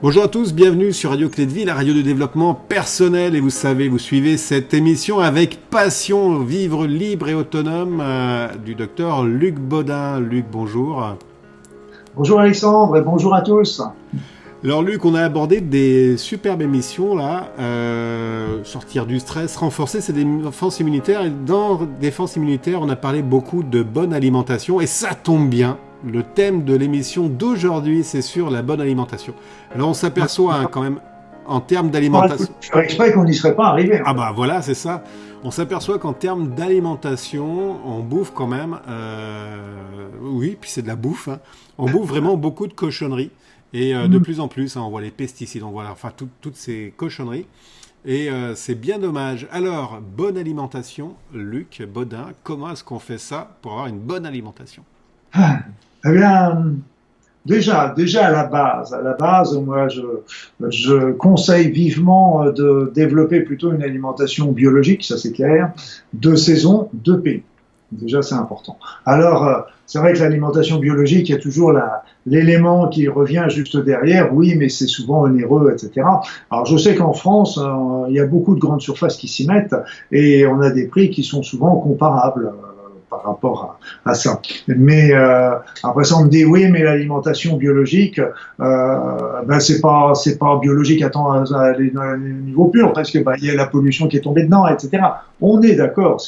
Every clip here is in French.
Bonjour à tous, bienvenue sur Radio Clé de Vie, la radio de développement personnel. Et vous savez, vous suivez cette émission avec passion, vivre libre et autonome du docteur Luc Bodin. Luc, bonjour. Bonjour Alexandre et bonjour à tous. Alors Luc, on a abordé des superbes émissions là, sortir du stress, renforcer ses défenses immunitaires. Et dans défense immunitaire, on a parlé beaucoup de bonne alimentation et ça tombe bien. Le thème de l'émission d'aujourd'hui, c'est sur la bonne alimentation. Alors on s'aperçoit quand même, en termes d'alimentation... Je ferais exprès qu'on n'y serait pas arrivé. Ah bah voilà, c'est ça. On s'aperçoit qu'en termes d'alimentation, on bouffe quand même... Oui, puis c'est de la bouffe. Hein. On bouffe vraiment beaucoup de cochonneries. Et de plus en plus, hein, on voit les pesticides, on voit enfin toutes ces cochonneries. Et c'est bien dommage. Alors, bonne alimentation, Luc Bodin, comment est-ce qu'on fait ça pour avoir une bonne alimentation ? Eh bien, déjà à la base, moi, je conseille vivement de développer plutôt une alimentation biologique, ça c'est clair, de saison, de pays. Déjà, c'est important. Alors, c'est vrai que l'alimentation biologique, il y a toujours l'élément qui revient juste derrière. Oui, mais c'est souvent onéreux, etc. Alors, je sais qu'en France, il y a beaucoup de grandes surfaces qui s'y mettent et on a des prix qui sont souvent comparables par rapport à ça. Mais après ça, on me dit oui, mais l'alimentation biologique, ben c'est pas biologique à niveau pur parce que il y a la pollution qui est tombée dedans, etc. On est d'accord,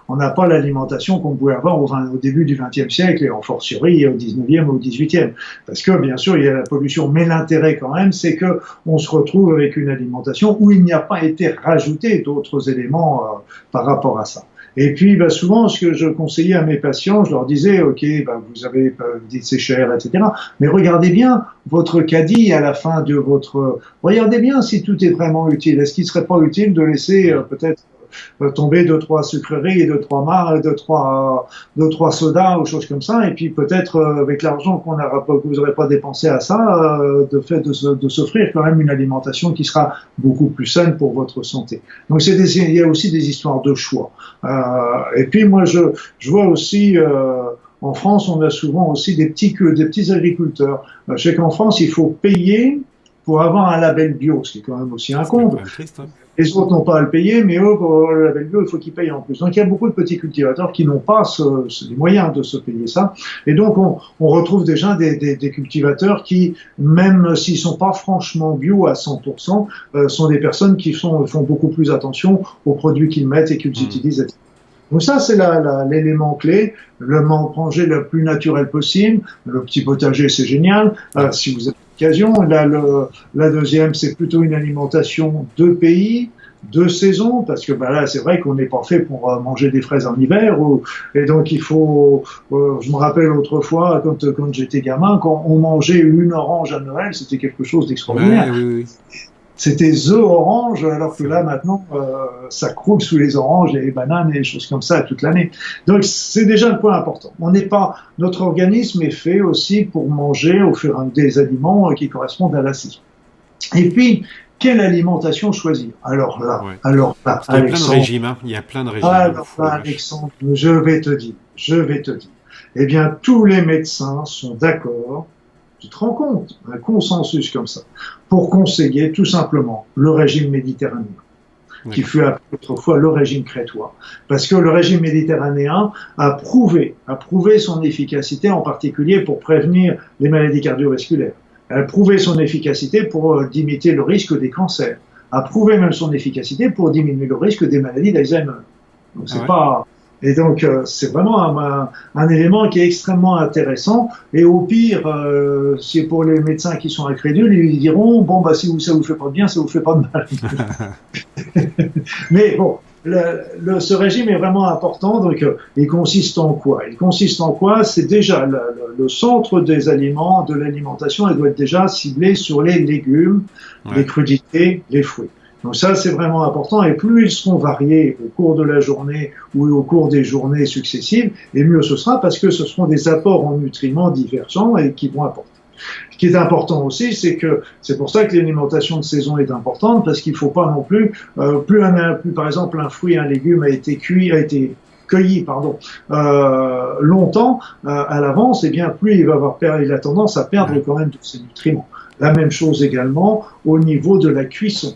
on n'a pas l'alimentation qu'on pouvait avoir au début du XXe siècle et en fortiori au XIXe ou au XVIIIe, parce que bien sûr il y a la pollution, mais l'intérêt quand même, c'est que on se retrouve avec une alimentation où il n'y a pas été rajouté d'autres éléments par rapport à ça. Et puis, souvent, ce que je conseillais à mes patients, je leur disais, OK, vous dites c'est cher, etc. Mais regardez bien votre caddie à la fin de regardez bien si tout est vraiment utile. Est-ce qu'il serait pas utile de laisser peut-être tomber 2-3 sucreries et 2-3 sodas ou choses comme ça, et puis peut-être avec l'argent que vous n'aurez pas dépensé à ça, de s'offrir quand même une alimentation qui sera beaucoup plus saine pour votre santé. Donc il y a aussi des histoires de choix. Et puis moi je vois aussi en France, on a souvent aussi des petits agriculteurs. Je sais qu'en France, il faut payer pour avoir un label bio, ce qui est quand même aussi un comble. Les autres n'ont pas à le payer, mais eux, pour avoir le label bio, il faut qu'ils payent en plus. Donc il y a beaucoup de petits cultivateurs qui n'ont pas les moyens de se payer ça. Et donc on retrouve déjà des cultivateurs qui, même s'ils sont pas franchement bio à 100%, sont des personnes qui font beaucoup plus attention aux produits qu'ils mettent et qu'ils utilisent, etc. Donc ça, c'est l'élément clé, manger le plus naturel possible. Le petit potager, c'est génial, si vous avez l'occasion. La deuxième, c'est plutôt une alimentation de pays, de saison, parce que là, c'est vrai qu'on n'est pas fait pour manger des fraises en hiver. Et donc, il faut... je me rappelle autrefois, quand j'étais gamin, quand on mangeait une orange à Noël, c'était quelque chose d'extraordinaire. Ouais, oui. C'était the orange, alors que là, maintenant, ça croule sous les oranges et les bananes et des choses comme ça toute l'année. Donc, c'est déjà un point important. Notre organisme est fait aussi pour manger au fur et à mesure des aliments qui correspondent à la saison. Et puis, quelle alimentation choisir? Alors là, parce qu'il y a plein de régimes, hein. Il y a plein de régimes. Alors là, Alexandre, je vais te dire. Eh bien, tous les médecins sont d'accord. Tu te rends compte, un consensus comme ça, pour conseiller tout simplement le régime méditerranéen, qui fut appelé autrefois le régime crétois, parce que le régime méditerranéen a prouvé son efficacité, en particulier pour prévenir les maladies cardiovasculaires, a prouvé son efficacité pour limiter le risque des cancers, a prouvé même son efficacité pour diminuer le risque des maladies d'Alzheimer. Donc c'est pas... Et donc, c'est vraiment un élément qui est extrêmement intéressant. Et au pire, c'est pour les médecins qui sont incrédules, ils diront, si ça vous fait pas de bien, ça vous fait pas de mal. Mais bon, ce régime est vraiment important. Donc, il consiste en quoi? C'est déjà le centre des aliments, de l'alimentation, elle doit être déjà ciblée sur les légumes, les crudités, les fruits. Donc ça, c'est vraiment important. Et plus ils seront variés au cours de la journée ou au cours des journées successives, et mieux ce sera parce que ce seront des apports en nutriments divergents et qui vont apporter. Ce qui est important aussi, c'est pour ça que l'alimentation de saison est importante, parce qu'il ne faut pas non plus, plus par exemple un fruit, un légume a été cueilli longtemps à l'avance, et bien plus il a tendance à perdre quand même tous ses nutriments. La même chose également au niveau de la cuisson.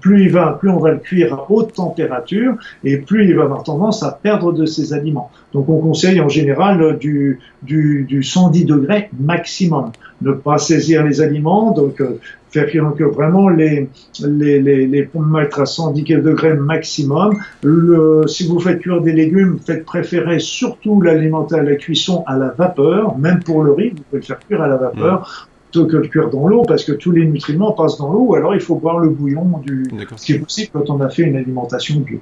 Plus on va le cuire à haute température et plus il va avoir tendance à perdre de ses aliments. Donc on conseille en général du 110 degrés maximum. Ne pas saisir les aliments, donc faire que vraiment les mettre à 110 degrés maximum. Si vous faites cuire des légumes, faites préférer surtout l'alimenter à la cuisson à la vapeur, même pour le riz, vous pouvez le faire cuire à la vapeur. Plutôt que le cuire dans l'eau, parce que tous les nutriments passent dans l'eau, alors il faut boire le bouillon ce qui est possible quand on a fait une alimentation bio.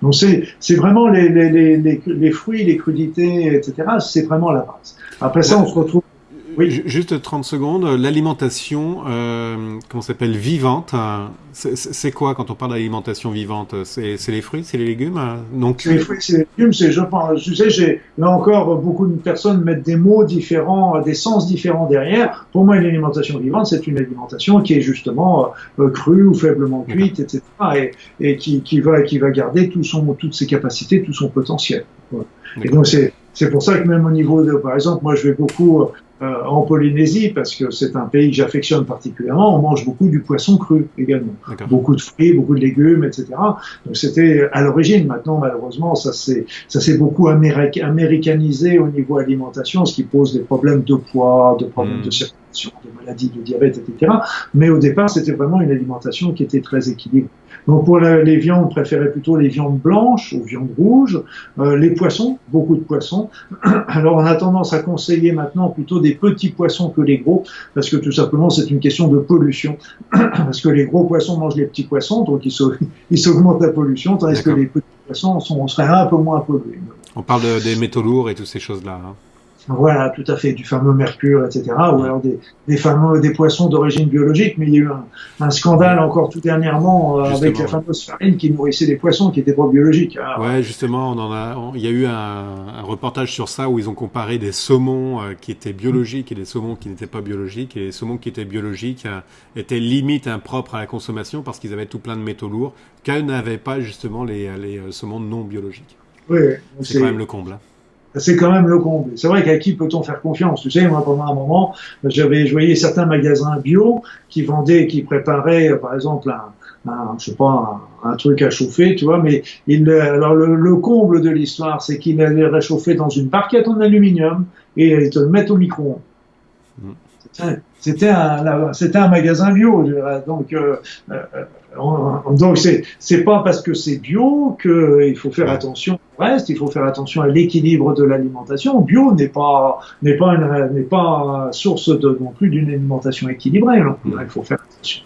Donc c'est vraiment les fruits, les crudités, etc. C'est vraiment la base. Après ça, on se retrouve. Oui. Juste 30 secondes. L'alimentation, comment s'appelle, vivante, c'est quoi quand on parle d'alimentation vivante? C'est les fruits, c'est les légumes? Donc... C'est les fruits, c'est les légumes, je pense. Tu sais, là encore, beaucoup de personnes mettent des mots différents, des sens différents derrière. Pour moi, une alimentation vivante, c'est une alimentation qui est justement crue ou faiblement cuite, etc. Et qui va garder toutes ses capacités, tout son potentiel. Voilà. Et donc, c'est pour ça que même au niveau par exemple, moi, je vais beaucoup en Polynésie, parce que c'est un pays que j'affectionne particulièrement, on mange beaucoup du poisson cru également. Beaucoup de fruits, beaucoup de légumes, etc. Donc c'était à l'origine. Maintenant, malheureusement, ça s'est beaucoup américanisé au niveau alimentation, ce qui pose des problèmes de poids, de problèmes de circulation, de maladies, de diabète, etc. Mais au départ, c'était vraiment une alimentation qui était très équilibrée. Donc pour les viandes, on préférait plutôt les viandes blanches aux viandes rouges, les poissons, beaucoup de poissons. Alors on a tendance à conseiller maintenant plutôt des petits poissons que les gros, parce que tout simplement c'est une question de pollution, parce que les gros poissons mangent les petits poissons, donc ils s'augmentent la pollution, tandis que les petits poissons seraient un peu moins pollués. On parle des métaux lourds et toutes ces choses-là. Hein. Voilà, tout à fait, du fameux mercure, etc. Ou alors des poissons d'origine biologique, mais il y a eu un scandale encore tout dernièrement avec la fameuse farine qui nourrissait les poissons qui n'étaient pas biologiques. Alors, ouais, justement, il y a eu un reportage sur ça où ils ont comparé des saumons qui étaient biologiques et des saumons qui n'étaient pas biologiques, et les saumons qui étaient biologiques étaient limite impropres à la consommation parce qu'ils avaient tout plein de métaux lourds que n'avaient pas justement les saumons non biologiques. Oui, c'est quand même le comble. Hein. C'est quand même le comble. C'est vrai qu'à qui peut-on faire confiance? Tu sais, moi, pendant un moment, je voyais certains magasins bio qui préparaient, par exemple, un truc à chauffer, tu vois, mais alors le comble de l'histoire, c'est qu'ils allaient réchauffer dans une barquette en aluminium et ils te le mettent au micro-ondes. C'était un magasin bio, donc c'est pas parce que c'est bio qu'il faut faire attention au reste, il faut faire attention à l'équilibre de l'alimentation. Bio n'est pas source non plus d'une alimentation équilibrée. Il faut faire attention.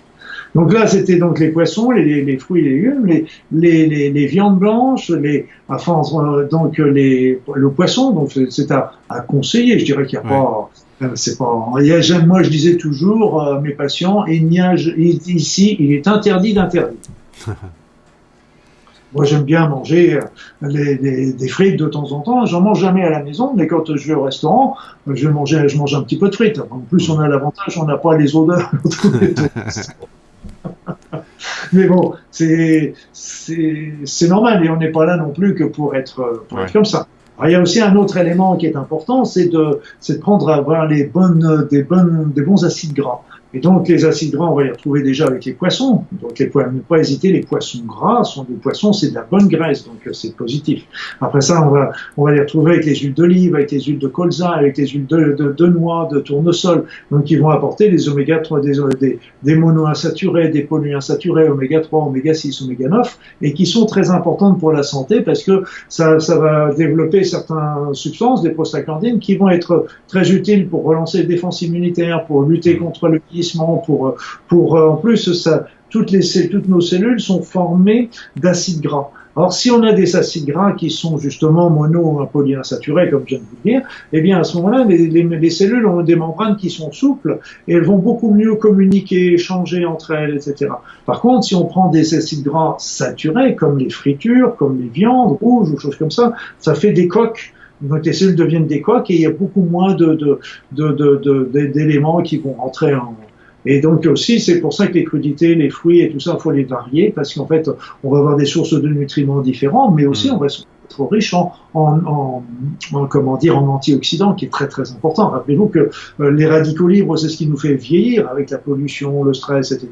Donc là, c'était donc les poissons, les fruits et légumes, les viandes blanches, le poisson. Donc c'est à conseiller. Je dirais qu'il n'y a pas. Moi, je disais toujours mes patients, ici, il est interdit d'interdire. Moi, j'aime bien manger des frites de temps en temps. J'en mange jamais à la maison, mais quand je vais au restaurant, je mange un petit peu de frites. En plus, on a l'avantage, on n'a pas les odeurs. Mais bon, c'est normal et on n'est pas là non plus que pour être comme ça. Alors, il y a aussi un autre élément qui est important, c'est de avoir des bons acides gras. Et donc, les acides gras, on va les retrouver déjà avec les poissons. Donc, ne pas hésiter, les poissons gras sont des poissons, c'est de la bonne graisse, donc c'est positif. Après ça, on va les retrouver avec les huiles d'olive, avec les huiles de colza, avec les huiles de noix, de tournesol. Donc, ils vont apporter des oméga 3, des monoinsaturés, des polyinsaturés, oméga 3, oméga 6, oméga 9, et qui sont très importantes pour la santé parce que ça va développer certaines substances, des prostaglandines, qui vont être très utiles pour relancer les défenses immunitaires, pour lutter contre le en plus, toutes nos cellules sont formées d'acides gras. Alors, si on a des acides gras qui sont justement polyinsaturés, comme je viens de vous le dire, eh bien, à ce moment-là, les cellules ont des membranes qui sont souples et elles vont beaucoup mieux communiquer, échanger entre elles, etc. Par contre, si on prend des acides gras saturés, comme les fritures, comme les viandes rouges ou choses comme ça fait des coques. Donc les cellules deviennent des coques et il y a beaucoup moins d'éléments qui vont rentrer Et donc aussi, c'est pour ça que les crudités, les fruits et tout ça, il faut les varier parce qu'en fait, on va avoir des sources de nutriments différents, mais aussi on va être riche comment dire, en antioxydants, qui est très très important. Rappelez-vous que les radicaux libres, c'est ce qui nous fait vieillir avec la pollution, le stress, etc.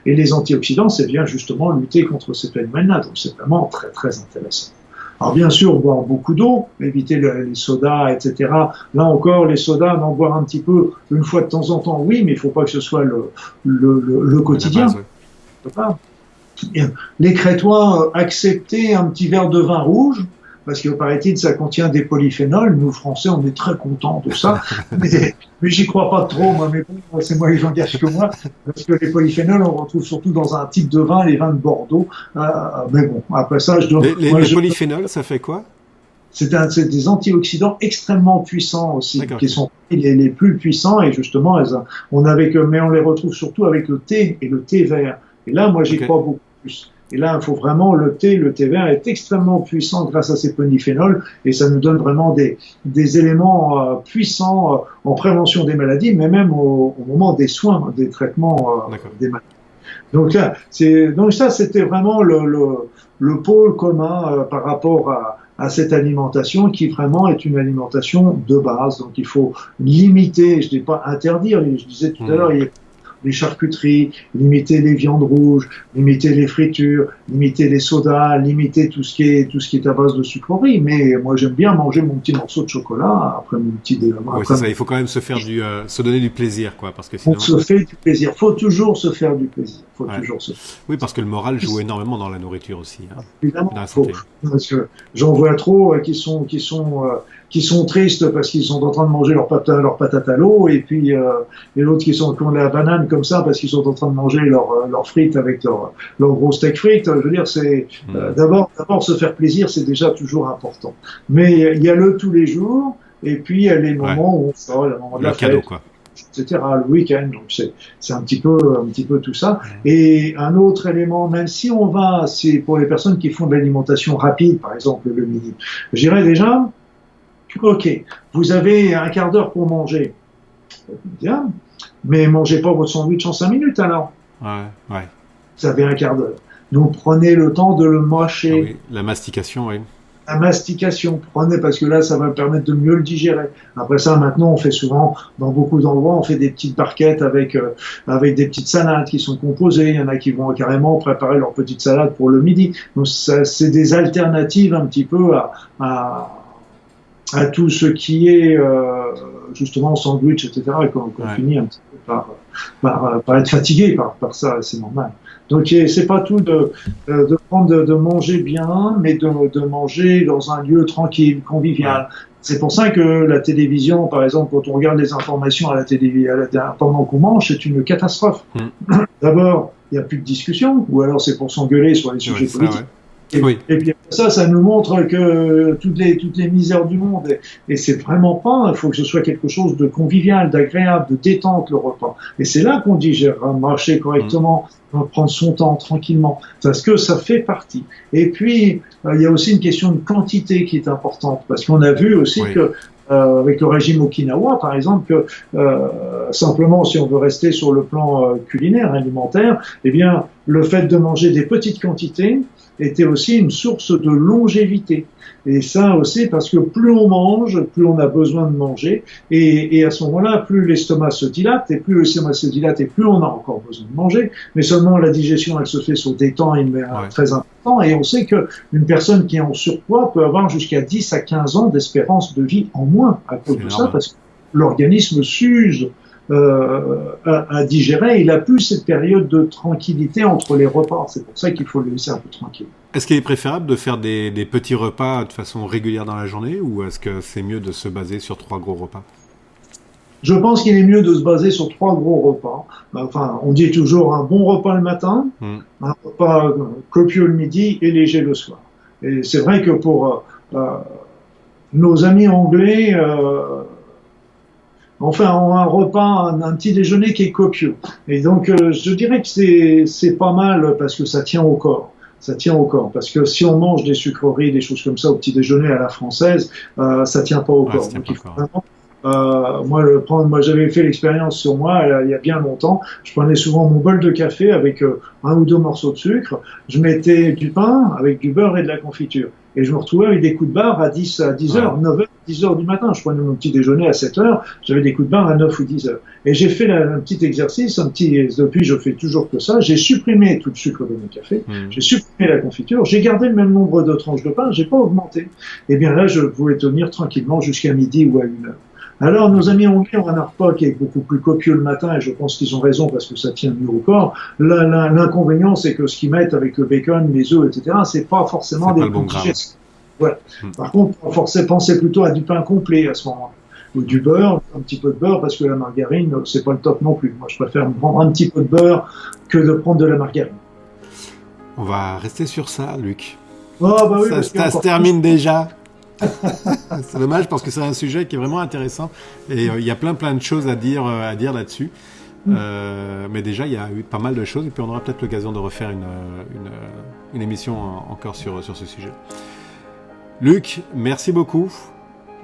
Et les antioxydants, c'est bien justement lutter contre ces phénomènes-là. Donc c'est vraiment très très intéressant. Alors bien sûr, boire beaucoup d'eau, éviter les sodas, etc. Là encore, les sodas, en boire un petit peu une fois de temps en temps, oui, mais il ne faut pas que ce soit le quotidien. Les Crétois acceptaient un petit verre de vin rouge, parce que paraît-il, ça contient des polyphénols. Nous, Français, on est très contents de ça. Mais j'y crois pas trop, moi, mais bon, c'est moi, ils engagent que moi, parce que les polyphénols, on retrouve surtout dans un type de vin, les vins de Bordeaux. Mais bon, après ça, les polyphénols, ça fait quoi? C'est des antioxydants extrêmement puissants aussi, qui sont les plus puissants, et justement, mais on les retrouve surtout avec le thé et le thé vert. Et là, moi, j'y crois beaucoup plus. Et là, il faut vraiment le thé vert est extrêmement puissant grâce à ces polyphénols, et ça nous donne vraiment des éléments puissants en prévention des maladies, mais même au moment des soins, des traitements des maladies. Donc là, ça, c'était vraiment le pôle commun par rapport à cette alimentation qui vraiment est une alimentation de base. Donc il faut limiter, je ne dis pas interdire, je disais tout à l'heure, il y a les charcuteries, limiter les viandes rouges, limiter les fritures, limiter les sodas, limiter tout ce qui est à base de sucreries. Mais moi, j'aime bien manger mon petit morceau de chocolat après mon petit déjeuner. Oui, c'est ça. Il faut quand même se donner du plaisir, quoi, parce que sinon. On se fait du plaisir. Faut toujours se faire du plaisir. Oui, parce que le moral joue énormément dans la nourriture aussi. Hein, évidemment. Parce que j'en vois trop qui sont tristes parce qu'ils sont en train de manger leur patate à l'eau, et puis l'autre qui ont la banane comme ça parce qu'ils sont en train de manger leurs frites avec leur gros steak frites. Je veux dire, c'est d'abord se faire plaisir, c'est déjà toujours important. Mais il y a le tous les jours, et puis il y a les moments où on sort, le moment de la fête, quoi, etc. Le week-end. Donc c'est un petit peu tout ça. Et un autre élément, même si c'est pour les personnes qui font de l'alimentation rapide, par exemple le midi, je dirais déjà, ok, vous avez un quart d'heure pour manger. Bien, mais mangez pas votre sandwich en 5 minutes alors. Ouais. Vous avez un quart d'heure. Donc prenez le temps de le mâcher. Oui, la mastication, oui. La mastication, prenez, parce que là, ça va permettre de mieux le digérer. Après ça, maintenant, on fait souvent, dans beaucoup d'endroits, on fait des petites barquettes avec des petites salades qui sont composées. Il y en a qui vont carrément préparer leur petite salade pour le midi. Donc, c'est des alternatives un petit peu à tout ce qui est justement sandwich, etc. Et qu'on finit un petit peu par être fatigué par ça, c'est normal. Donc c'est pas tout de manger bien, mais de manger dans un lieu tranquille, convivial. C'est pour ça que la télévision, par exemple, quand on regarde les informations à la télévision pendant qu'on mange, c'est une catastrophe. D'abord, il n'y a plus de discussion, ou alors c'est pour s'engueuler sur les sujets politiques. Et puis ça nous montre que toutes les misères du monde, et c'est vraiment pas, il faut que ce soit quelque chose de convivial, d'agréable, de détente le repas. Et c'est là qu'on digère, marcher correctement, prendre son temps tranquillement, parce que ça fait partie. Et puis il y a aussi une question de quantité qui est importante, parce qu'on a vu aussi que avec le régime Okinawa, par exemple, que simplement, si on veut rester sur le plan culinaire, alimentaire, eh bien, le fait de manger des petites quantités était aussi une source de longévité. Et ça aussi, parce que plus on mange, plus on a besoin de manger, et à ce moment-là, plus l'estomac se dilate, et plus l'estomac se dilate, et plus on a encore besoin de manger, mais seulement la digestion, elle se fait sur des temps très importants, et on sait qu'une personne qui est en surpoids peut avoir jusqu'à 10 à 15 ans d'espérance de vie en moins à cause de ça, parce que l'organisme s'use à digérer, il a plus cette période de tranquillité entre les repas. C'est pour ça qu'il faut le laisser un peu tranquille. Est-ce qu'il est préférable de faire des petits repas de façon régulière dans la journée, ou est-ce que c'est mieux de se baser sur 3 gros repas? Je pense qu'il est mieux de se baser sur 3 gros repas. Enfin, on dit toujours un bon repas le matin, un repas copieux le midi et léger le soir. Et c'est vrai que pour nos amis anglais, enfin, un repas, un petit déjeuner qui est copieux. Et donc, je dirais que c'est pas mal parce que ça tient au corps. Ça tient au corps. Parce que si on mange des sucreries, des choses comme ça au petit déjeuner à la française, ça tient pas au corps. Donc, il faut vraiment Moi, j'avais fait l'expérience sur moi il y a bien longtemps. Je prenais souvent mon bol de café avec un ou deux morceaux de sucre. Je mettais du pain avec du beurre et de la confiture. Et je me retrouvais avec des coups de barre à 10 heures, 9 heures, 10 heures du matin. Je prenais mon petit déjeuner à 7 heures. J'avais des coups de barre à 9 ou 10 heures. Et j'ai fait un petit exercice, depuis je fais toujours que ça. J'ai supprimé tout le sucre de mon café. J'ai supprimé la confiture. J'ai gardé le même nombre de tranches de pain. J'ai pas augmenté. Et bien là, je pouvais tenir tranquillement jusqu'à midi ou à 1 heure. Alors, nos amis anglais ont un repas qui est beaucoup plus copieux le matin, et je pense qu'ils ont raison parce que ça tient mieux au corps. L'inconvénient, c'est que ce qu'ils mettent avec le bacon, les œufs, etc., c'est pas forcément des bons digestes. Voilà. Par contre, pensez plutôt à du pain complet à ce moment-là. Ou du beurre, un petit peu de beurre, parce que la margarine, c'est pas le top non plus. Moi, je préfère prendre un petit peu de beurre que de prendre de la margarine. On va rester sur ça, Luc. Oh, bah oui, ça se termine déjà. C'est dommage parce que c'est un sujet qui est vraiment intéressant et il y a plein de choses à dire là-dessus. Mais déjà, il y a eu pas mal de choses et puis on aura peut-être l'occasion de refaire une émission encore sur ce sujet. Luc, merci beaucoup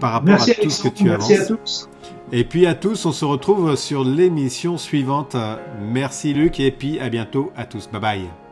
par rapport à tout ce que tu avances. Merci à tous. Et puis à tous, on se retrouve sur l'émission suivante. Merci Luc et puis à bientôt à tous. Bye bye.